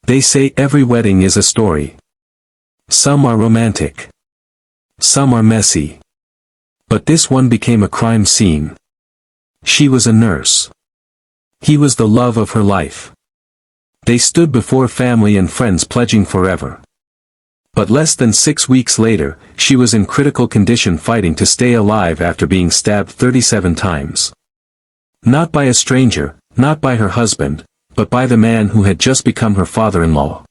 They say every wedding is a story. Some are romantic. Some are messy. But this one became a crime scene. She was a nurse. He was the love of her life. They stood before family and friends pledging forever. But less than 6 weeks later, she was in critical condition fighting to stay alive after being stabbed 37 times. Not by a stranger, not by her husband, but by the man who had just become her father-in-law.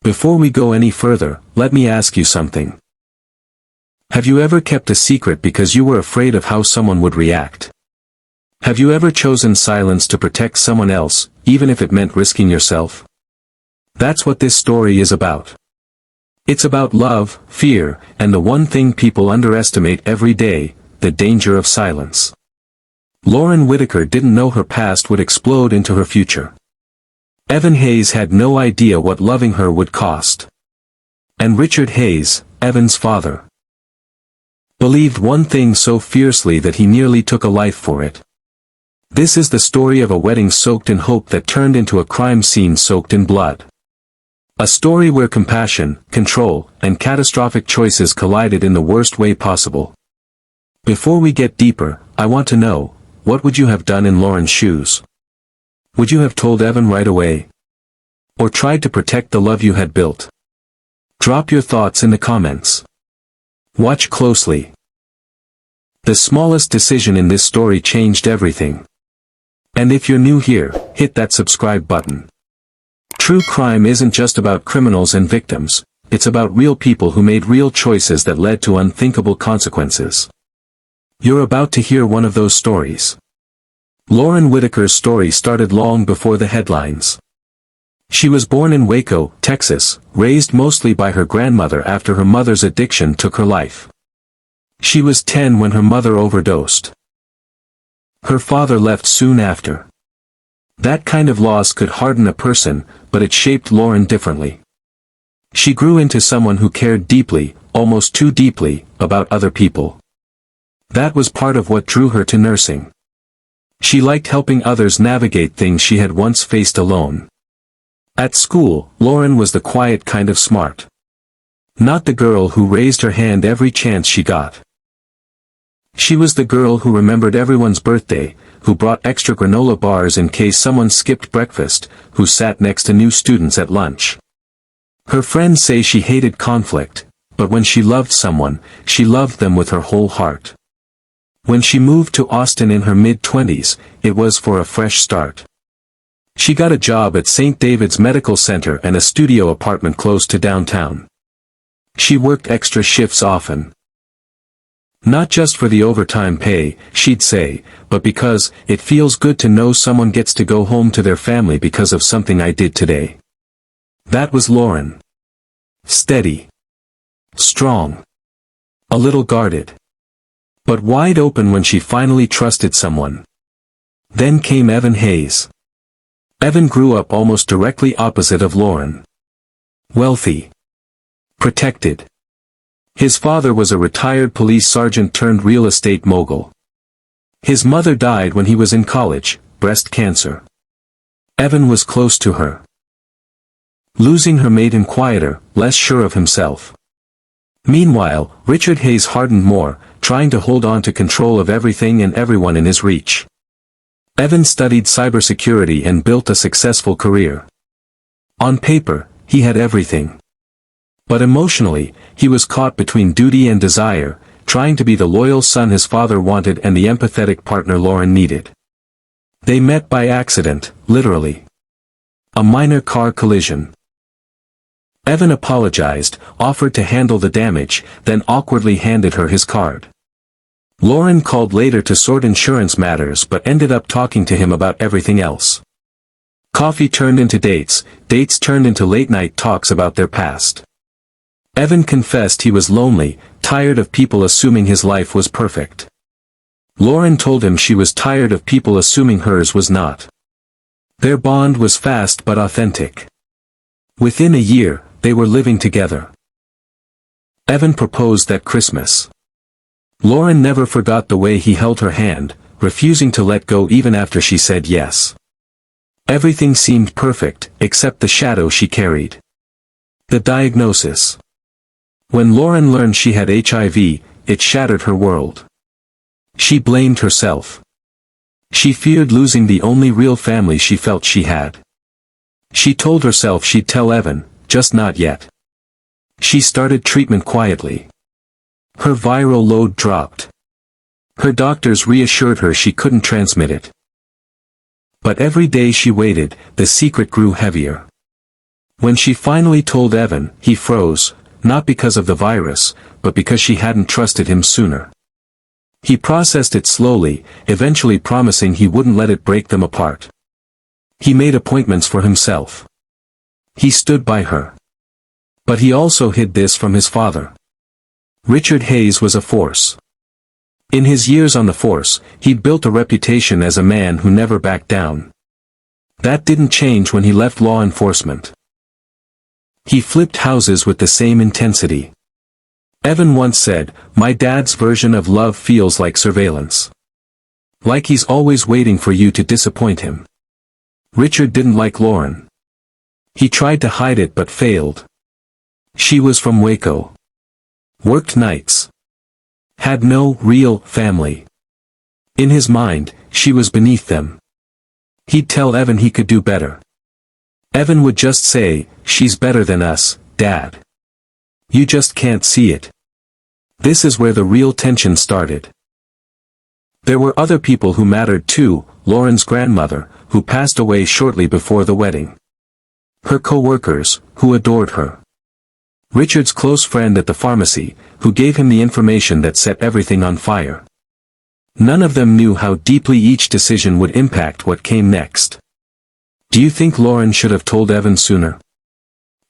Before we go any further, let me ask you something. Have you ever kept a secret because you were afraid of how someone would react? Have you ever chosen silence to protect someone else, even if it meant risking yourself? That's what this story is about. It's about love, fear, and the one thing people underestimate every day, the danger of silence. Lauren Whitaker didn't know her past would explode into her future. Evan Hayes had no idea what loving her would cost. And Richard Hayes, Evan's father, believed one thing so fiercely that he nearly took a life for it. This is the story of a wedding soaked in hope that turned into a crime scene soaked in blood. A story where compassion, control, and catastrophic choices collided in the worst way possible. Before we get deeper, I want to know, what would you have done in Lauren's shoes? Would you have told Evan right away? Or tried to protect the love you had built? Drop your thoughts in the comments. Watch closely. The smallest decision in this story changed everything. And if you're new here, hit that subscribe button. True crime isn't just about criminals and victims, it's about real people who made real choices that led to unthinkable consequences. You're about to hear one of those stories. Lauren Whitaker's story started long before the headlines. She was born in Waco, Texas, raised mostly by her grandmother after her mother's addiction took her life. She was 10 when her mother overdosed. Her father left soon after. That kind of loss could harden a person, but it shaped Lauren differently. She grew into someone who cared deeply, almost too deeply, about other people. That was part of what drew her to nursing. She liked helping others navigate things she had once faced alone. At school, Lauren was the quiet kind of smart. Not the girl who raised her hand every chance she got. She was the girl who remembered everyone's birthday, who brought extra granola bars in case someone skipped breakfast, who sat next to new students at lunch. Her friends say she hated conflict, but when she loved someone, she loved them with her whole heart. When she moved to Austin in her mid-20s, it was for a fresh start. She got a job at St. David's Medical Center and a studio apartment close to downtown. She worked extra shifts often. Not just for the overtime pay, she'd say, but because it feels good to know someone gets to go home to their family because of something I did today. That was Lauren. Steady. Strong. A little guarded. But wide open when she finally trusted someone. Then came Evan Hayes. Evan grew up almost directly opposite of Lauren. Wealthy. Protected. His father was a retired police sergeant turned real estate mogul. His mother died when he was in college, breast cancer. Evan was close to her. Losing her made him quieter, less sure of himself. Meanwhile, Richard Hayes hardened more, trying to hold on to control of everything and everyone in his reach. Evan studied cybersecurity and built a successful career. On paper, he had everything. But emotionally, he was caught between duty and desire, trying to be the loyal son his father wanted and the empathetic partner Lauren needed. They met by accident, literally. A minor car collision. Evan apologized, offered to handle the damage, then awkwardly handed her his card. Lauren called later to sort insurance matters but ended up talking to him about everything else. Coffee turned into dates, dates turned into late-night talks about their past. Evan confessed he was lonely, tired of people assuming his life was perfect. Lauren told him she was tired of people assuming hers was not. Their bond was fast but authentic. Within a year, they were living together. Evan proposed that Christmas. Lauren never forgot the way he held her hand, refusing to let go even after she said yes. Everything seemed perfect, except the shadow she carried. The diagnosis. When Lauren learned she had HIV, it shattered her world. She blamed herself. She feared losing the only real family she felt she had. She told herself she'd tell Evan, just not yet. She started treatment quietly. Her viral load dropped. Her doctors reassured her she couldn't transmit it. But every day she waited, the secret grew heavier. When she finally told Evan, he froze, not because of the virus, but because she hadn't trusted him sooner. He processed it slowly, eventually promising he wouldn't let it break them apart. He made appointments for himself. He stood by her. But he also hid this from his father. Richard Hayes was a force. In his years on the force, he'd built a reputation as a man who never backed down. That didn't change when he left law enforcement. He flipped houses with the same intensity. Evan once said, "My dad's version of love feels like surveillance. Like he's always waiting for you to disappoint him." Richard didn't like Lauren. He tried to hide it but failed. She was from Waco. Worked nights. Had no real family. In his mind, she was beneath them. He'd tell Evan he could do better. Evan would just say, "She's better than us, Dad. You just can't see it." This is where the real tension started. There were other people who mattered too, Lauren's grandmother, who passed away shortly before the wedding. Her co-workers, who adored her. Richard's close friend at the pharmacy, who gave him the information that set everything on fire. None of them knew how deeply each decision would impact what came next. Do you think Lauren should have told Evan sooner?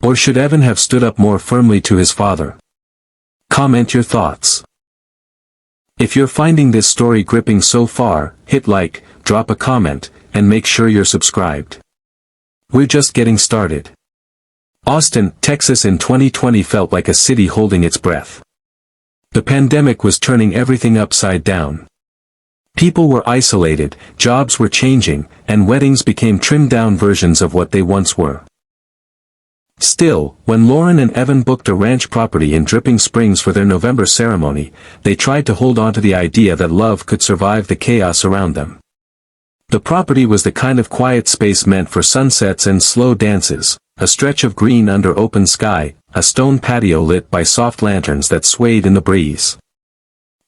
Or should Evan have stood up more firmly to his father? Comment your thoughts. If you're finding this story gripping so far, hit like, drop a comment, and make sure you're subscribed. We're just getting started. Austin, Texas in 2020 felt like a city holding its breath. The pandemic was turning everything upside down. People were isolated, jobs were changing, and weddings became trimmed-down versions of what they once were. Still, when Lauren and Evan booked a ranch property in Dripping Springs for their November ceremony, they tried to hold on to the idea that love could survive the chaos around them. The property was the kind of quiet space meant for sunsets and slow dances, a stretch of green under open sky, a stone patio lit by soft lanterns that swayed in the breeze.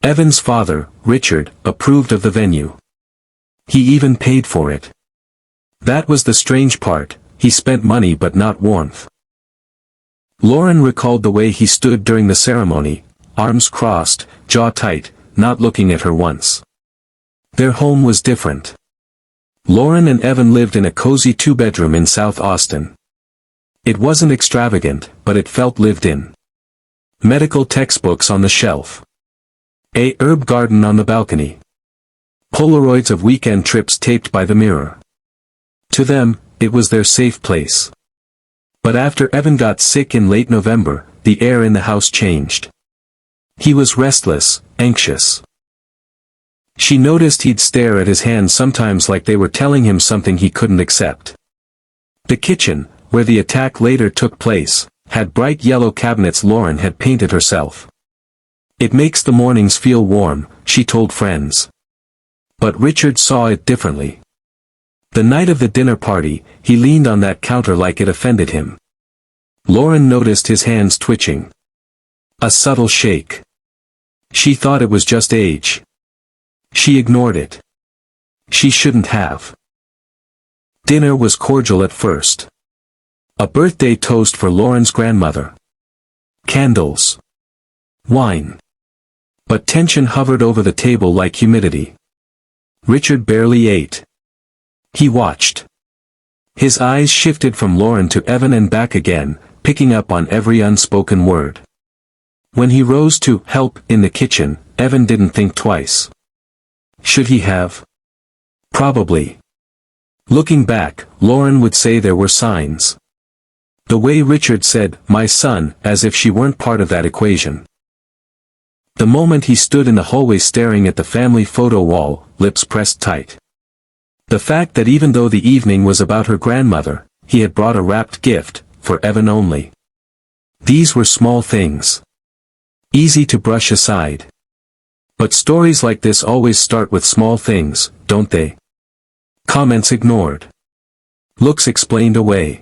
Evan's father, Richard, approved of the venue. He even paid for it. That was the strange part, he spent money but not warmth. Lauren recalled the way he stood during the ceremony, arms crossed, jaw tight, not looking at her once. Their home was different. Lauren and Evan lived in a cozy two-bedroom in South Austin. It wasn't extravagant, but it felt lived in. Medical textbooks on the shelf. A herb garden on the balcony. Polaroids of weekend trips taped by the mirror. To them, it was their safe place. But after Evan got sick in late November, the air in the house changed. He was restless, anxious. She noticed he'd stare at his hands sometimes like they were telling him something he couldn't accept. The kitchen, where the attack later took place, had bright yellow cabinets Lauren had painted herself. "It makes the mornings feel warm," she told friends. But Richard saw it differently. The night of the dinner party, he leaned on that counter like it offended him. Lauren noticed his hands twitching. A subtle shake. She thought it was just age. She ignored it. She shouldn't have. Dinner was cordial at first. A birthday toast for Lauren's grandmother. Candles. Wine. But tension hovered over the table like humidity. Richard barely ate. He watched. His eyes shifted from Lauren to Evan and back again, picking up on every unspoken word. When he rose to help in the kitchen, Evan didn't think twice. Should he have? Probably. Looking back, Lauren would say there were signs. The way Richard said, "my son," as if she weren't part of that equation. The moment he stood in the hallway staring at the family photo wall, lips pressed tight. The fact that even though the evening was about her grandmother, he had brought a wrapped gift, for Evan only. These were small things. Easy to brush aside. But stories like this always start with small things, don't they? Comments ignored. Looks explained away.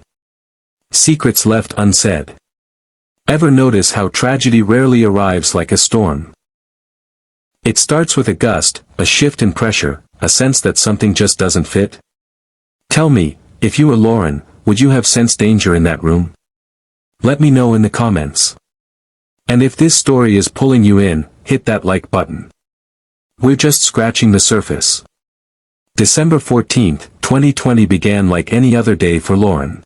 Secrets left unsaid. Ever notice how tragedy rarely arrives like a storm? It starts with a gust, a shift in pressure, a sense that something just doesn't fit. Tell me, if you were Lauren, would you have sensed danger in that room? Let me know in the comments. And if this story is pulling you in, hit that like button. We're just scratching the surface. December 14th, 2020 began like any other day for Lauren.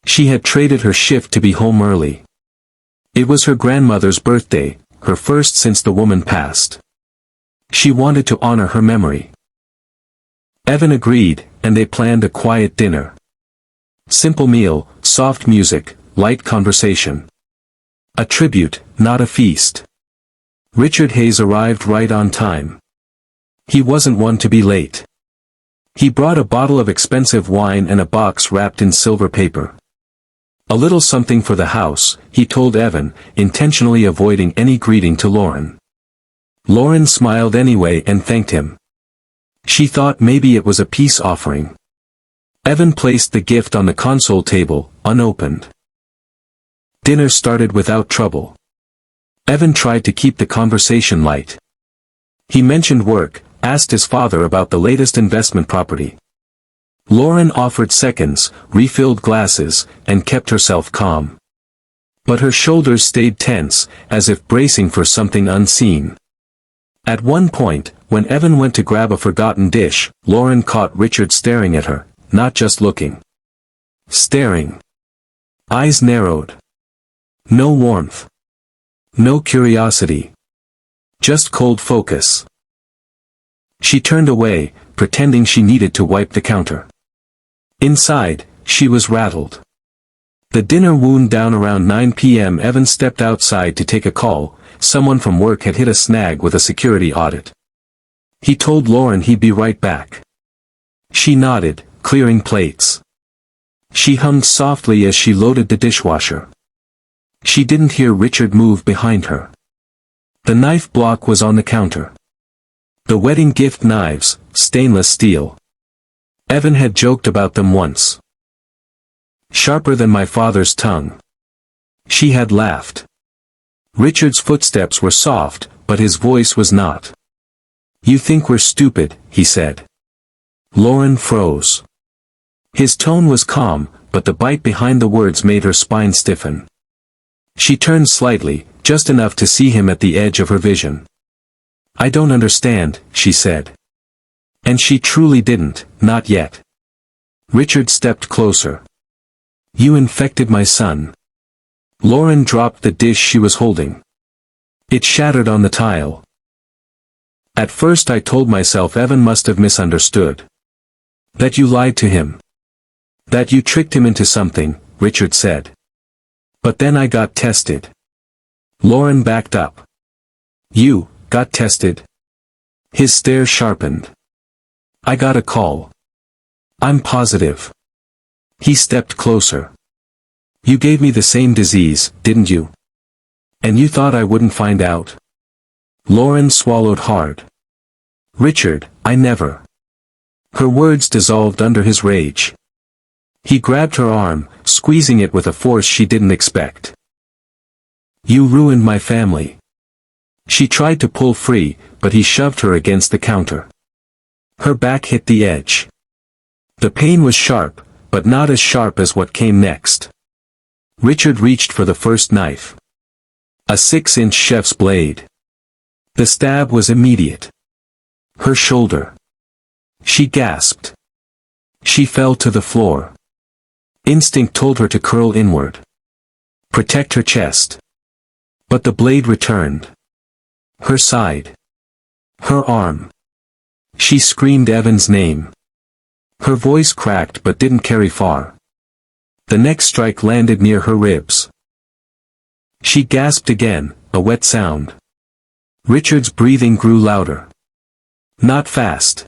She had traded her shift to be home early. It was her grandmother's birthday, her first since the woman passed. She wanted to honor her memory. Evan agreed, and they planned a quiet dinner. Simple meal, soft music, light conversation. A tribute, not a feast. Richard Hayes arrived right on time. He wasn't one to be late. He brought a bottle of expensive wine and a box wrapped in silver paper. A little something for the house, he told Evan, intentionally avoiding any greeting to Lauren. Lauren smiled anyway and thanked him. She thought maybe it was a peace offering. Evan placed the gift on the console table, unopened. Dinner started without trouble. Evan tried to keep the conversation light. He mentioned work, asked his father about the latest investment property. Lauren offered seconds, refilled glasses, and kept herself calm. But her shoulders stayed tense, as if bracing for something unseen. At one point, when Evan went to grab a forgotten dish, Lauren caught Richard staring at her, not just looking. Staring. Eyes narrowed. No warmth. No curiosity. Just cold focus. She turned away, pretending she needed to wipe the counter. Inside, she was rattled. The dinner wound down around 9 p.m. Evan stepped outside to take a call. Someone from work had hit a snag with a security audit. He told Lauren he'd be right back. She nodded, clearing plates. She hummed softly as she loaded the dishwasher. She didn't hear Richard move behind her. The knife block was on the counter. The wedding gift knives, stainless steel. Evan had joked about them once. Sharper than my father's tongue. She had laughed. Richard's footsteps were soft, but his voice was not. You think we're stupid, he said. Lauren froze. His tone was calm, but the bite behind the words made her spine stiffen. She turned slightly, just enough to see him at the edge of her vision. I don't understand, she said. And she truly didn't, not yet. Richard stepped closer. You infected my son. Lauren dropped the dish she was holding. It shattered on the tile. At first I told myself Evan must have misunderstood. That you lied to him. That you tricked him into something, Richard said. But then I got tested. Lauren backed up. You got tested? His stare sharpened. I got a call. I'm positive. He stepped closer. You gave me the same disease, didn't you? And you thought I wouldn't find out? Lauren swallowed hard. Richard, I never. Her words dissolved under his rage. He grabbed her arm, squeezing it with a force she didn't expect. You ruined my family. She tried to pull free, but he shoved her against the counter. Her back hit the edge. The pain was sharp, but not as sharp as what came next. Richard reached for the first knife. A 6-inch chef's blade. The stab was immediate. Her shoulder. She gasped. She fell to the floor. Instinct told her to curl inward. Protect her chest. But the blade returned. Her side. Her arm. She screamed Evan's name. Her voice cracked but didn't carry far. The next strike landed near her ribs. She gasped again, a wet sound. Richard's breathing grew louder. Not fast.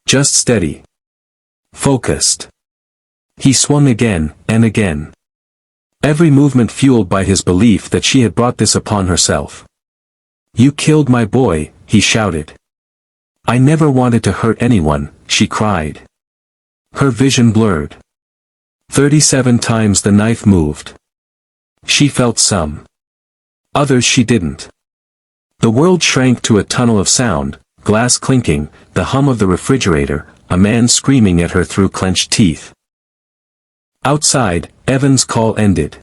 Just steady. Focused. He swung again, and again. Every movement fueled by his belief that she had brought this upon herself. "You killed my boy," he shouted. "I never wanted to hurt anyone," she cried. Her vision blurred. 37 times the knife moved. She felt some. Others she didn't. The world shrank to a tunnel of sound, glass clinking, the hum of the refrigerator, a man screaming at her through clenched teeth. Outside, Evan's call ended.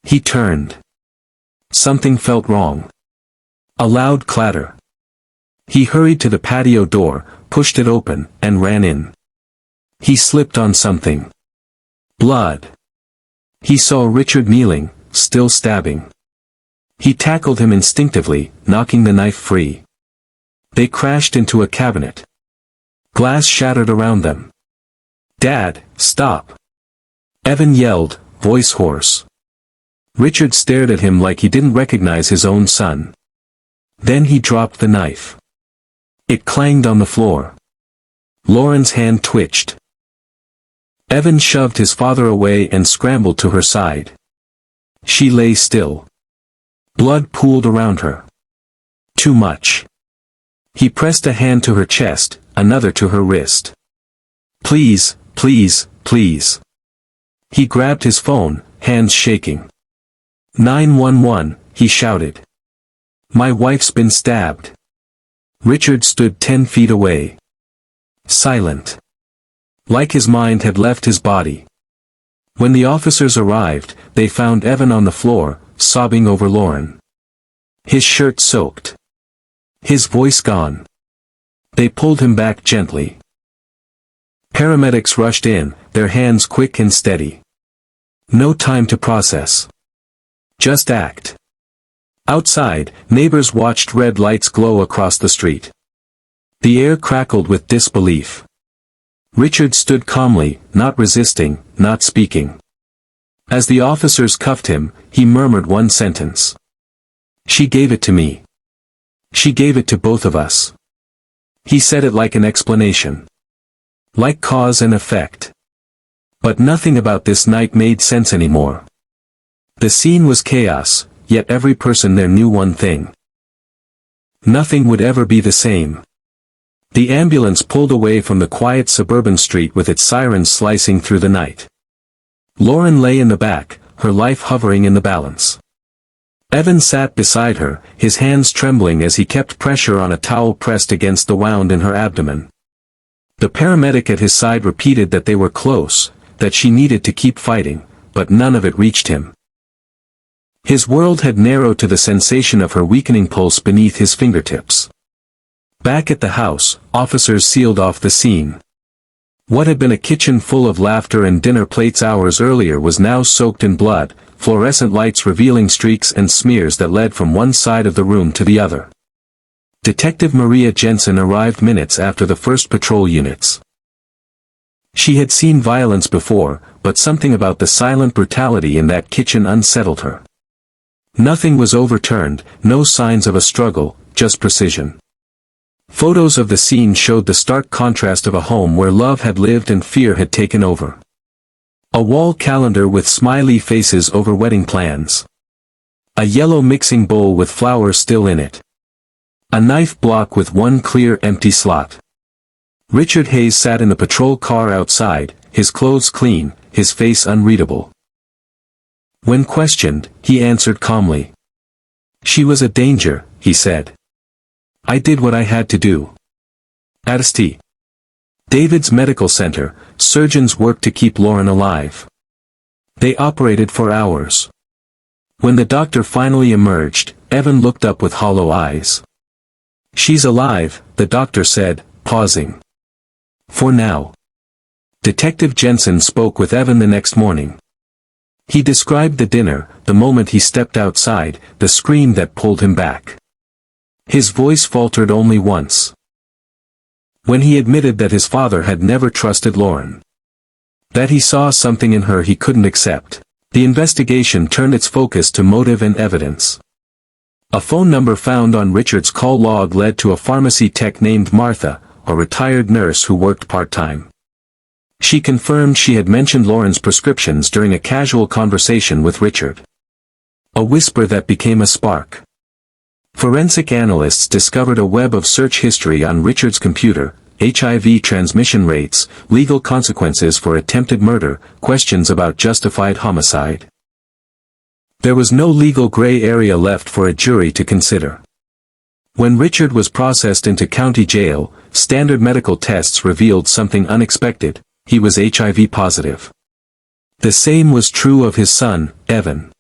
He turned. Something felt wrong. A loud clatter. He hurried to the patio door, pushed it open, and ran in. He slipped on something. Blood. He saw Richard kneeling, still stabbing. He tackled him instinctively, knocking the knife free. They crashed into a cabinet. Glass shattered around them. "Dad, stop!" Evan yelled, voice hoarse. Richard stared at him like he didn't recognize his own son. Then he dropped the knife. It clanged on the floor. Lauren's hand twitched. Evan shoved his father away and scrambled to her side. She lay still. Blood pooled around her. Too much. He pressed a hand to her chest, another to her wrist. "Please, please, please." He grabbed his phone, hands shaking. 911, he shouted. "My wife's been stabbed." Richard stood 10 feet away. Silent. Like his mind had left his body. When the officers arrived, they found Evan on the floor, sobbing over Lauren. His shirt soaked. His voice gone. They pulled him back gently. Paramedics rushed in, their hands quick and steady. No time to process. Just act. Outside, neighbors watched red lights glow across the street. The air crackled with disbelief. Richard stood calmly, not resisting, not speaking. As the officers cuffed him, he murmured one sentence. "She gave it to me. She gave it to both of us." He said it like an explanation. Like cause and effect. But nothing about this night made sense anymore. The scene was chaos, yet every person there knew one thing. Nothing would ever be the same. The ambulance pulled away from the quiet suburban street with its sirens slicing through the night. Lauren lay in the back, her life hovering in the balance. Evan sat beside her, his hands trembling as he kept pressure on a towel pressed against the wound in her abdomen. The paramedic at his side repeated that they were close, that she needed to keep fighting, but none of it reached him. His world had narrowed to the sensation of her weakening pulse beneath his fingertips. Back at the house, officers sealed off the scene. What had been a kitchen full of laughter and dinner plates hours earlier was now soaked in blood, fluorescent lights revealing streaks and smears that led from one side of the room to the other. Detective Maria Jensen arrived minutes after the first patrol units. She had seen violence before, but something about the silent brutality in that kitchen unsettled her. Nothing was overturned, no signs of a struggle, just precision. Photos of the scene showed the stark contrast of a home where love had lived and fear had taken over. A wall calendar with smiley faces over wedding plans. A yellow mixing bowl with flowers still in it. A knife block with one clear empty slot. Richard Hayes sat in the patrol car outside, his clothes clean, his face unreadable. When questioned, he answered calmly. "She was a danger," he said. "I did what I had to do." At St. David's Medical Center, surgeons worked to keep Lauren alive. They operated for hours. When the doctor finally emerged, Evan looked up with hollow eyes. "She's alive," the doctor said, pausing. "For now." Detective Jensen spoke with Evan the next morning. He described the dinner, the moment he stepped outside, the scream that pulled him back. His voice faltered only once. When he admitted that his father had never trusted Lauren. That he saw something in her he couldn't accept. The investigation turned its focus to motive and evidence. A phone number found on Richard's call log led to a pharmacy tech named Martha, a retired nurse who worked part-time. She confirmed she had mentioned Lauren's prescriptions during a casual conversation with Richard. A whisper that became a spark. Forensic analysts discovered a web of search history on Richard's computer: HIV transmission rates, legal consequences for attempted murder, questions about justified homicide. There was no legal gray area left for a jury to consider. When Richard was processed into county jail, standard medical tests revealed something unexpected: he was HIV positive. The same was true of his son, Evan.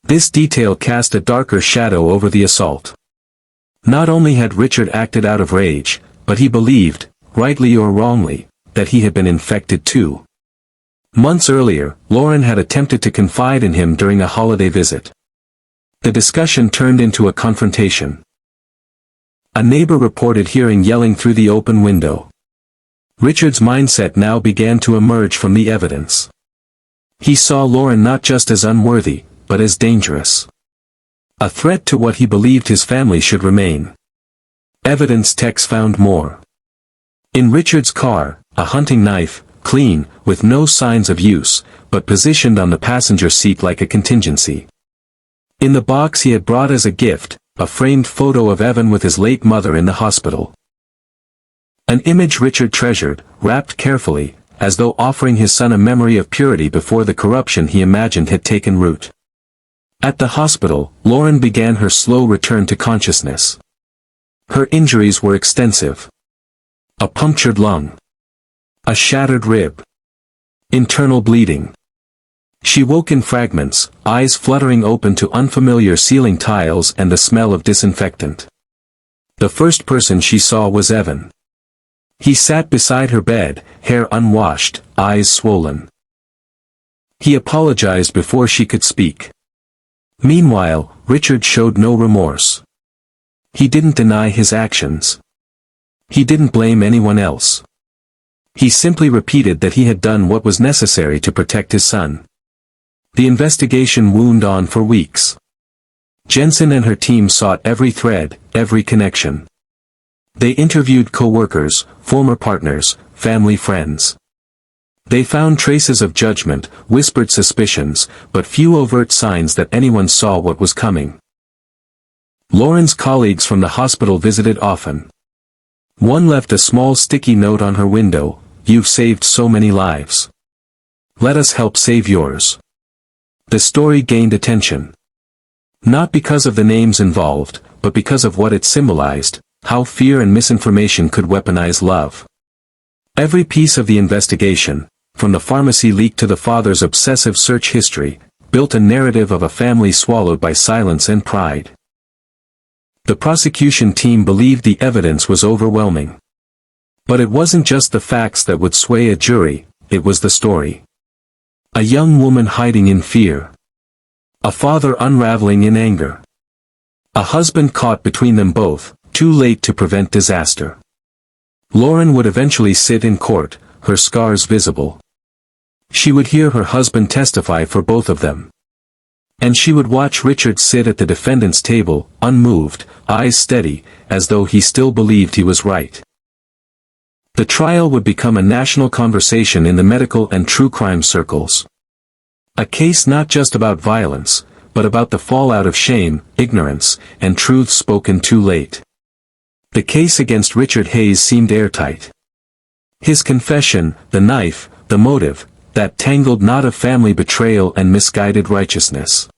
This detail cast a darker shadow over the assault. Not only had Richard acted out of rage, but he believed, rightly or wrongly, that he had been infected too. Months earlier, Lauren had attempted to confide in him during a holiday visit. The discussion turned into a confrontation. A neighbor reported hearing yelling through the open window. Richard's mindset now began to emerge from the evidence. He saw Lauren not just as unworthy, but as dangerous. A threat to what he believed his family should remain. Evidence techs found more. In Richard's car, a hunting knife, clean, with no signs of use, but positioned on the passenger seat like a contingency. In the box he had brought as a gift, a framed photo of Evan with his late mother in the hospital. An image Richard treasured, wrapped carefully, as though offering his son a memory of purity before the corruption he imagined had taken root. At the hospital, Lauren began her slow return to consciousness. Her injuries were extensive. A punctured lung. A shattered rib. Internal bleeding. She woke in fragments, eyes fluttering open to unfamiliar ceiling tiles and the smell of disinfectant. The first person she saw was Evan. He sat beside her bed, hair unwashed, eyes swollen. He apologized before she could speak. Meanwhile, Richard showed no remorse. He didn't deny his actions. He didn't blame anyone else. He simply repeated that he had done what was necessary to protect his son. The investigation wound on for weeks. Jensen and her team sought every thread, every connection. They interviewed co-workers, former partners, family friends. They found traces of judgment, whispered suspicions, but few overt signs that anyone saw what was coming. Lauren's colleagues from the hospital visited often. One left a small sticky note on her window: "You've saved so many lives. Let us help save yours." The story gained attention. Not because of the names involved, but because of what it symbolized: how fear and misinformation could weaponize love. Every piece of the investigation, from the pharmacy leak to the father's obsessive search history, built a narrative of a family swallowed by silence and pride. The prosecution team believed the evidence was overwhelming. But it wasn't just the facts that would sway a jury, it was the story. A young woman hiding in fear. A father unraveling in anger. A husband caught between them both, too late to prevent disaster. Lauren would eventually sit in court, her scars visible. She would hear her husband testify for both of them. And she would watch Richard sit at the defendant's table, unmoved, eyes steady, as though he still believed he was right. The trial would become a national conversation in the medical and true crime circles. A case not just about violence, but about the fallout of shame, ignorance, and truth spoken too late. The case against Richard Hayes seemed airtight. His confession, the knife, the motive, that tangled knot of family betrayal and misguided righteousness.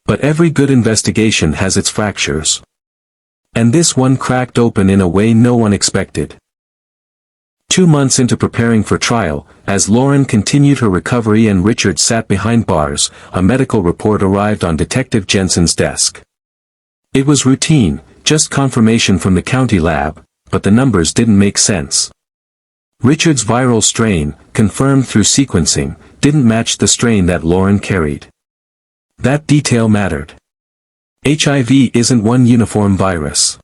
But every good investigation has its fractures. And this one cracked open in a way no one expected. 2 months into preparing for trial, as Lauren continued her recovery and Richard sat behind bars, a medical report arrived on Detective Jensen's desk. It was routine, just confirmation from the county lab, but the numbers didn't make sense. Richard's viral strain, confirmed through sequencing, didn't match the strain that Lauren carried. That detail mattered. HIV isn't one uniform virus.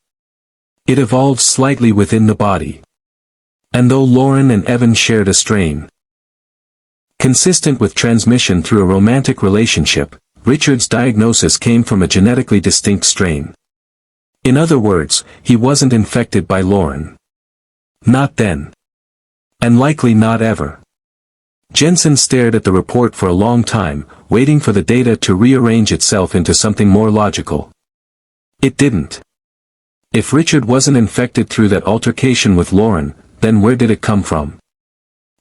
It evolves slightly within the body. And though Lauren and Evan shared a strain consistent with transmission through a romantic relationship, Richard's diagnosis came from a genetically distinct strain. In other words, he wasn't infected by Lauren. Not then. And likely not ever. Jensen stared at the report for a long time, waiting for the data to rearrange itself into something more logical. It didn't. If Richard wasn't infected through that altercation with Lauren, then where did it come from?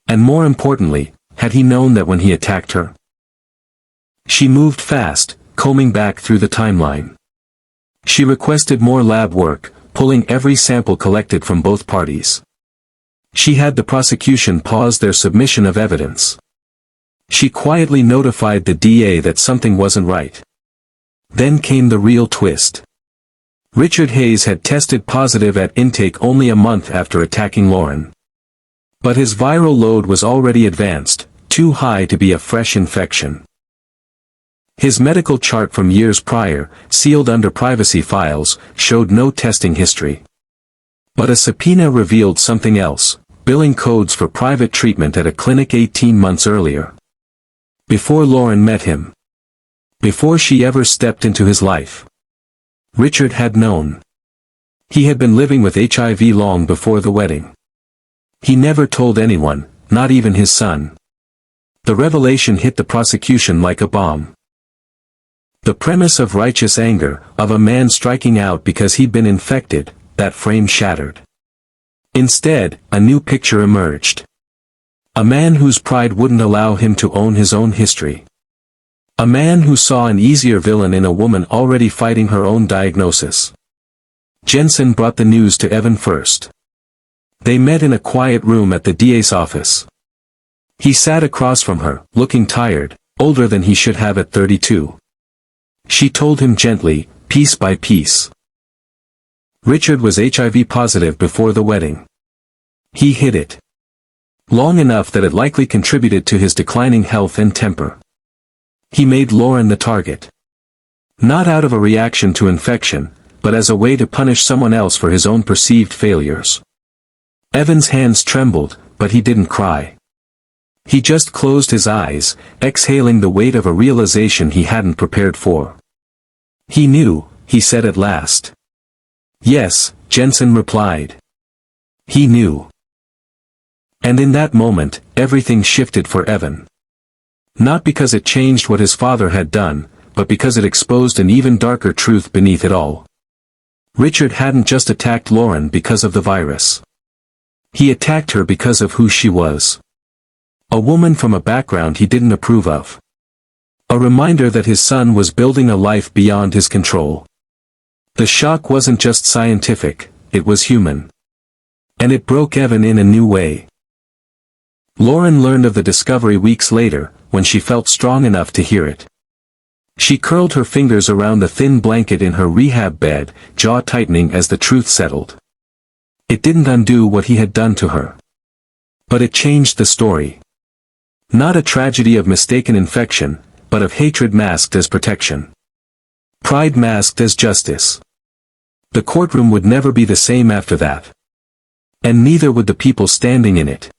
And more importantly, had he known that when he attacked her? She moved fast, combing back through the timeline. She requested more lab work, pulling every sample collected from both parties. She had the prosecution pause their submission of evidence. She quietly notified the DA that something wasn't right. Then came the real twist. Richard Hayes had tested positive at intake only a month after attacking Lauren. But his viral load was already advanced, too high to be a fresh infection. His medical chart from years prior, sealed under privacy files, showed no testing history. But a subpoena revealed something else, billing codes for private treatment at a clinic 18 months earlier. Before Lauren met him. Before she ever stepped into his life. Richard had known. He had been living with HIV long before the wedding. He never told anyone, not even his son. The revelation hit the prosecution like a bomb. The premise of righteous anger, of a man striking out because he'd been infected, that frame shattered. Instead, a new picture emerged. A man whose pride wouldn't allow him to own his own history. A man who saw an easier villain in a woman already fighting her own diagnosis. Jensen brought the news to Evan first. They met in a quiet room at the DA's office. He sat across from her, looking tired, older than he should have at 32. She told him gently, piece by piece. Richard was HIV positive before the wedding. He hid it. Long enough that it likely contributed to his declining health and temper. He made Lauren the target. Not out of a reaction to infection, but as a way to punish someone else for his own perceived failures. Evan's hands trembled, but he didn't cry. He just closed his eyes, exhaling the weight of a realization he hadn't prepared for. He knew, he said at last. Yes, Jensen replied. He knew. And in that moment, everything shifted for Evan. Not because it changed what his father had done, but because it exposed an even darker truth beneath it all. Richard hadn't just attacked Lauren because of the virus. He attacked her because of who she was. A woman from a background he didn't approve of. A reminder that his son was building a life beyond his control. The shock wasn't just scientific, it was human. And it broke Evan in a new way. Lauren learned of the discovery weeks later, when she felt strong enough to hear it. She curled her fingers around the thin blanket in her rehab bed, jaw tightening as the truth settled. It didn't undo what he had done to her. But it changed the story. Not a tragedy of mistaken infection, but of hatred masked as protection. Pride masked as justice. The courtroom would never be the same after that. And neither would the people standing in it.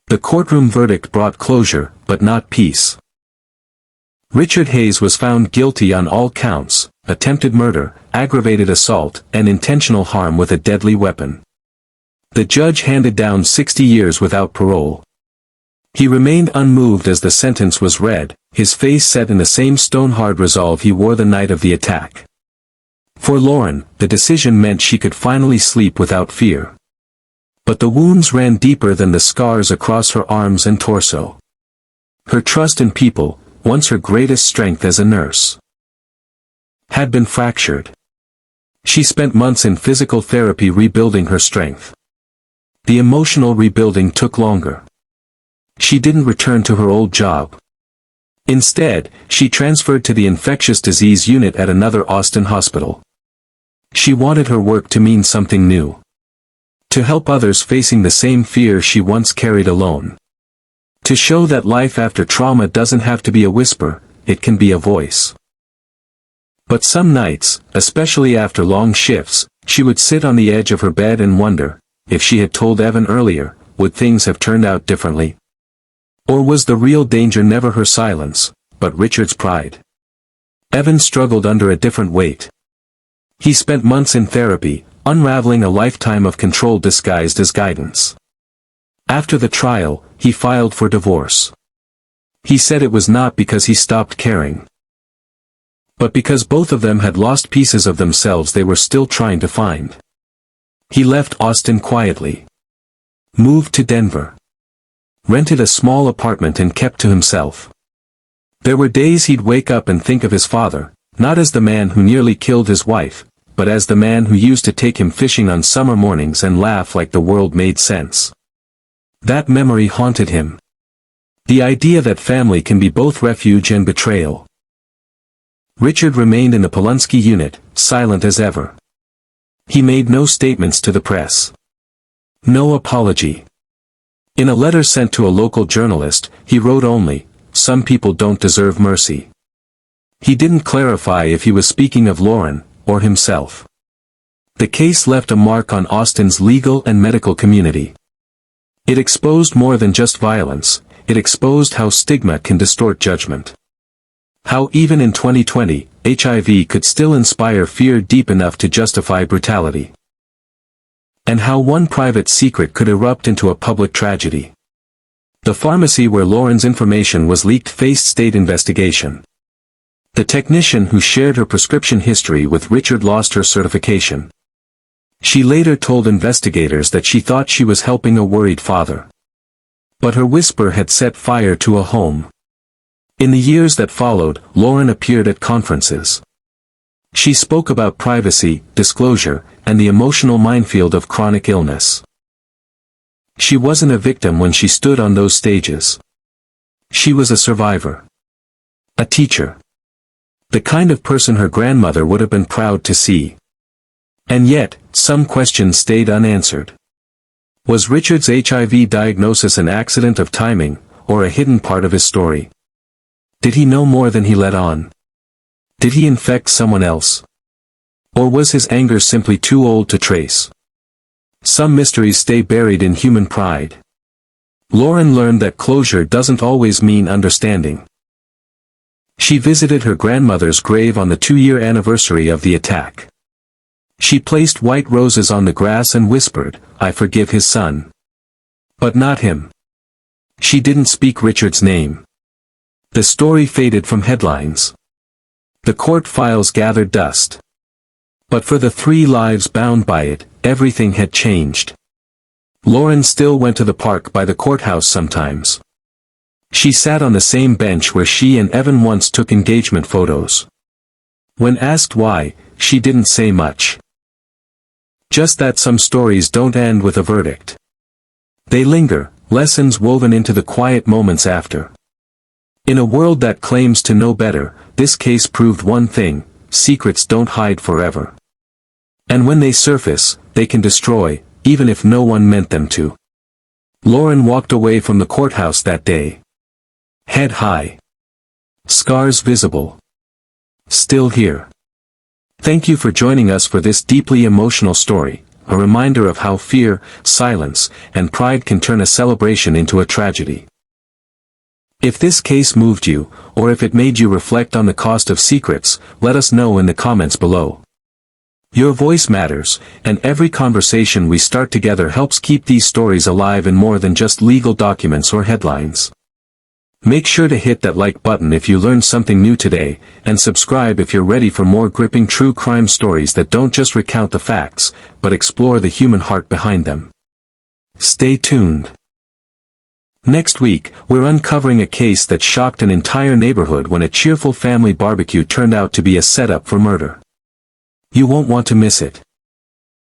The courtroom verdict brought closure, but not peace. Richard Hayes was found guilty on all counts, attempted murder, aggravated assault, and intentional harm with a deadly weapon. The judge handed down 60 years without parole. He remained unmoved as the sentence was read, his face set in the same stone-hard resolve he wore the night of the attack. For Lauren, the decision meant she could finally sleep without fear. But the wounds ran deeper than the scars across her arms and torso. Her trust in people, once her greatest strength as a nurse, had been fractured. She spent months in physical therapy rebuilding her strength. The emotional rebuilding took longer. She didn't return to her old job. Instead, she transferred to the infectious disease unit at another Austin hospital. She wanted her work to mean something new. To help others facing the same fear she once carried alone. To show that life after trauma doesn't have to be a whisper, it can be a voice. But some nights, especially after long shifts, she would sit on the edge of her bed and wonder, if she had told Evan earlier, would things have turned out differently? Or was the real danger never her silence, but Richard's pride? Evan struggled under a different weight. He spent months in therapy, unraveling a lifetime of control disguised as guidance. After the trial, he filed for divorce. He said it was not because he stopped caring, but because both of them had lost pieces of themselves they were still trying to find. He left Austin quietly, moved to Denver, rented a small apartment and kept to himself. There were days he'd wake up and think of his father, not as the man who nearly killed his wife, but as the man who used to take him fishing on summer mornings and laugh like the world made sense. That memory haunted him. The idea that family can be both refuge and betrayal. Richard remained in the Polunsky unit, silent as ever. He made no statements to the press. No apology. In a letter sent to a local journalist, he wrote only, "Some people don't deserve mercy." He didn't clarify if he was speaking of Lauren, or himself. The case left a mark on Austin's legal and medical community. It exposed more than just violence, it exposed how stigma can distort judgment. How even in 2020, HIV could still inspire fear deep enough to justify brutality. And how one private secret could erupt into a public tragedy. The pharmacy where Lauren's information was leaked faced state investigation. The technician who shared her prescription history with Richard lost her certification. She later told investigators that she thought she was helping a worried father. But her whisper had set fire to a home. In the years that followed, Lauren appeared at conferences. She spoke about privacy, disclosure, and the emotional minefield of chronic illness. She wasn't a victim when she stood on those stages. She was a survivor. A teacher. The kind of person her grandmother would have been proud to see. And yet, some questions stayed unanswered. Was Richard's HIV diagnosis an accident of timing, or a hidden part of his story? Did he know more than he let on? Did he infect someone else? Or was his anger simply too old to trace? Some mysteries stay buried in human pride. Lauren learned that closure doesn't always mean understanding. She visited her grandmother's grave on the 2-year anniversary of the attack. She placed white roses on the grass and whispered, "I forgive his son." But not him. She didn't speak Richard's name. The story faded from headlines. The court files gathered dust. But for the 3 lives bound by it, everything had changed. Lauren still went to the park by the courthouse sometimes. She sat on the same bench where she and Evan once took engagement photos. When asked why, she didn't say much. Just that some stories don't end with a verdict. They linger, lessons woven into the quiet moments after. In a world that claims to know better, this case proved one thing: secrets don't hide forever. And when they surface, they can destroy, even if no one meant them to. Lauren walked away from the courthouse that day. Head high. Scars visible. Still here. Thank you for joining us for this deeply emotional story, a reminder of how fear, silence, and pride can turn a celebration into a tragedy. If this case moved you, or if it made you reflect on the cost of secrets, let us know in the comments below. Your voice matters, and every conversation we start together helps keep these stories alive in more than just legal documents or headlines. Make sure to hit that like button if you learned something new today, and subscribe if you're ready for more gripping true crime stories that don't just recount the facts, but explore the human heart behind them. Stay tuned. Next week, we're uncovering a case that shocked an entire neighborhood when a cheerful family barbecue turned out to be a setup for murder. You won't want to miss it.